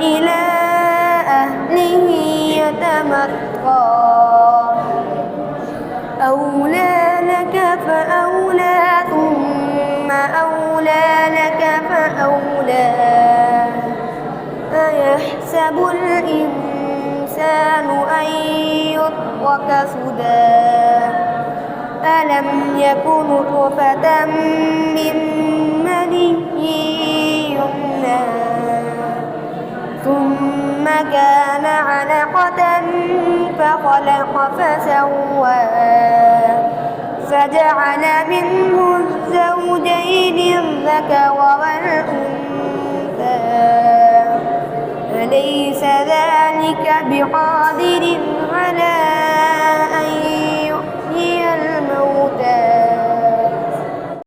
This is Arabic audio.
إلى أهله يتمطى أولى لك فأولى ثم أولى لك فأولى أيحسب الإنسان أن يترك سدى ألم يكن نطفة من مني يمنى ثم كان علقة فخلق فسوى فجعل منه الزوجين الذكر والأنثى أليس ذلك بقادر